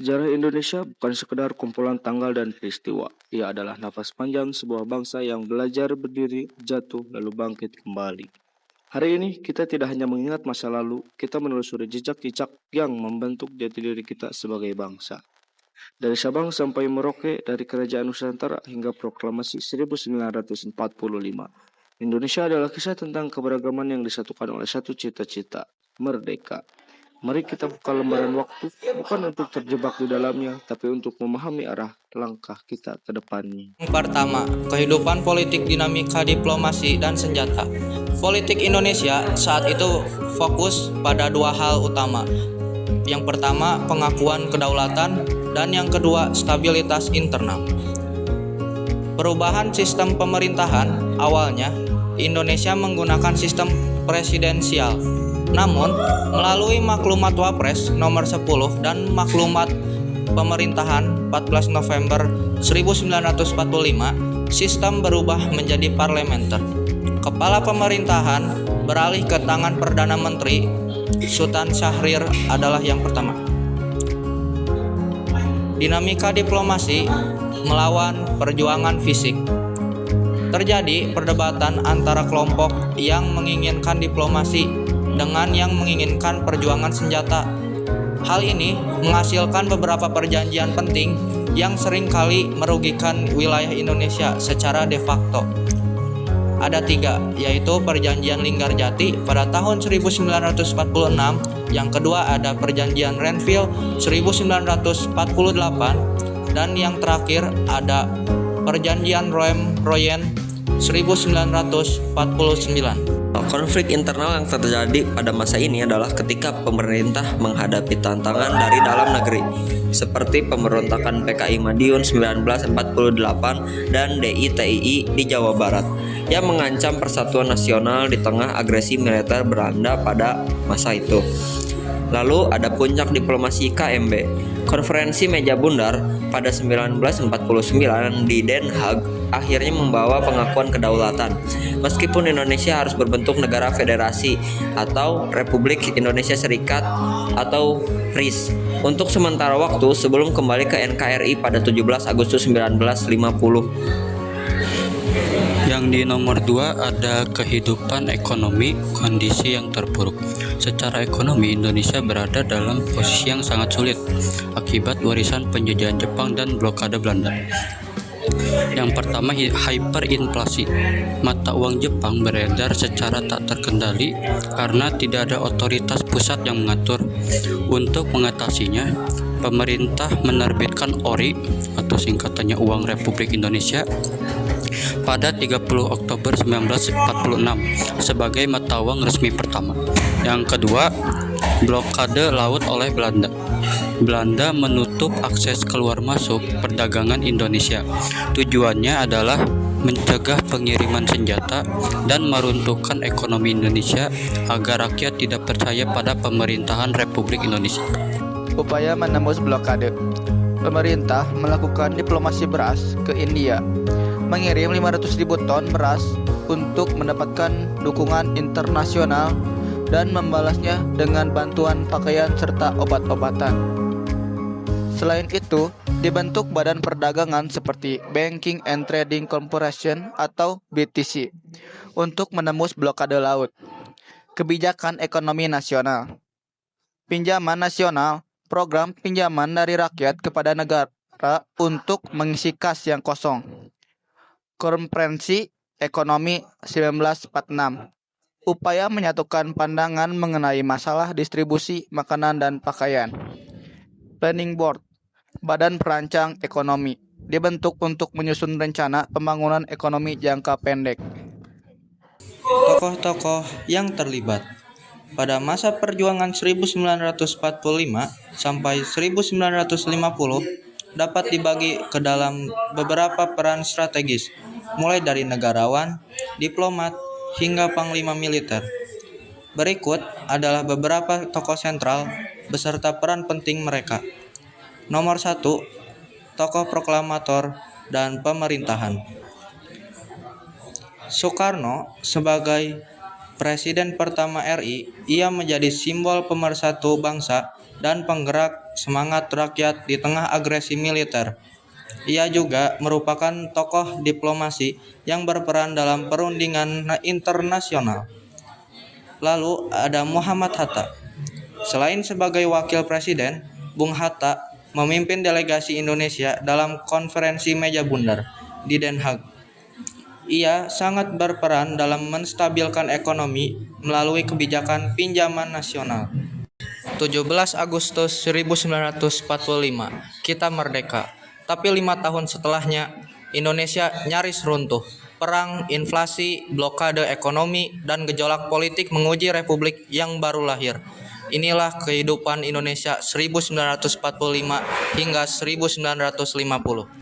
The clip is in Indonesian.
Sejarah Indonesia bukan sekedar kumpulan tanggal dan peristiwa. Ia adalah nafas panjang sebuah bangsa yang belajar berdiri, jatuh, lalu bangkit kembali. Hari ini kita tidak hanya mengingat masa lalu, kita menelusuri jejak-jejak yang membentuk jati diri kita sebagai bangsa. Dari Sabang sampai Merauke, dari Kerajaan Nusantara hingga Proklamasi 1945. Indonesia adalah kisah tentang keberagaman yang disatukan oleh satu cita-cita, merdeka. Mari kita buka lembaran waktu, bukan untuk terjebak di dalamnya, tapi untuk memahami arah langkah kita ke depannya. Yang pertama, kehidupan politik, dinamika diplomasi dan senjata. Politik Indonesia saat itu fokus pada dua hal utama. Yang pertama, pengakuan kedaulatan, dan yang kedua, stabilitas internal. Perubahan sistem pemerintahan, awalnya Indonesia menggunakan sistem presidensial. Namun, melalui maklumat Wapres nomor 10 dan maklumat pemerintahan 14 November 1945, sistem berubah menjadi parlementer. Kepala pemerintahan beralih ke tangan Perdana Menteri. Sultan Syahrir adalah yang pertama. Dinamika diplomasi melawan perjuangan fisik. Terjadi perdebatan antara kelompok yang menginginkan diplomasi dengan yang menginginkan perjuangan senjata. Hal ini menghasilkan beberapa perjanjian penting yang seringkali merugikan wilayah Indonesia secara de facto. Ada 3, yaitu Perjanjian Linggarjati pada tahun 1946, yang kedua ada Perjanjian Renville 1948, dan yang terakhir ada Perjanjian Rome-Royen 1949. Konflik internal yang terjadi pada masa ini adalah ketika pemerintah menghadapi tantangan dari dalam negeri, seperti pemberontakan PKI Madiun 1948 dan DITII di Jawa Barat, yang mengancam persatuan nasional di tengah agresi militer Belanda pada masa itu. Lalu ada puncak diplomasi KMB, Konferensi Meja Bundar pada 1949 di Den Haag akhirnya membawa pengakuan kedaulatan. Meskipun Indonesia harus berbentuk negara federasi atau Republik Indonesia Serikat atau RIS untuk sementara waktu sebelum kembali ke NKRI pada 17 Agustus 1950. Yang di nomor 2 ada kehidupan ekonomi, kondisi yang terpuruk. Secara ekonomi, Indonesia berada dalam posisi yang sangat sulit akibat warisan penjajahan Jepang dan blokade Belanda. Yang pertama, hyperinflasi. Mata uang Jepang beredar secara tak terkendali karena tidak ada otoritas pusat yang mengatur. Untuk mengatasinya, pemerintah menerbitkan ORI atau singkatannya Uang Republik Indonesia pada 30 Oktober 1946 sebagai mata uang resmi pertama. Yang kedua, blokade laut oleh Belanda. Belanda menutup akses keluar masuk perdagangan Indonesia. Tujuannya adalah mencegah pengiriman senjata dan meruntuhkan ekonomi Indonesia agar rakyat tidak percaya pada pemerintahan Republik Indonesia. Upaya menembus blokade. Pemerintah melakukan diplomasi beras ke India, mengirim 500.000 ton beras untuk mendapatkan dukungan internasional dan membalasnya dengan bantuan pakaian serta obat-obatan. Selain itu, dibentuk badan perdagangan seperti Banking and Trading Corporation atau BTC untuk menembus blokade laut. Kebijakan ekonomi nasional. Pinjaman nasional, program pinjaman dari rakyat kepada negara untuk mengisi kas yang kosong. Konferensi Ekonomi 1946. Upaya menyatukan pandangan mengenai masalah distribusi makanan dan pakaian. Planning Board, badan perancang ekonomi, dibentuk untuk menyusun rencana pembangunan ekonomi jangka pendek. Tokoh-tokoh yang terlibat. Pada masa perjuangan 1945 sampai 1950 dapat dibagi ke dalam beberapa peran strategis, mulai dari negarawan, diplomat, hingga panglima militer. Berikut adalah beberapa tokoh sentral beserta peran penting mereka. Nomor 1, tokoh proklamator dan pemerintahan. Soekarno sebagai Presiden pertama RI, ia menjadi simbol pemersatu bangsa dan penggerak semangat rakyat di tengah agresi militer. Ia juga merupakan tokoh diplomasi yang berperan dalam perundingan internasional. Lalu ada Muhammad Hatta. Selain sebagai wakil presiden, Bung Hatta memimpin delegasi Indonesia dalam konferensi meja bundar di Den Haag. Ia sangat berperan dalam menstabilkan ekonomi melalui kebijakan pinjaman nasional. 17 Agustus 1945, kita merdeka. Tapi 5 tahun setelahnya, Indonesia nyaris runtuh. Perang, inflasi, blokade ekonomi, dan gejolak politik menguji republik yang baru lahir. Inilah kehidupan Indonesia 1945 hingga 1950.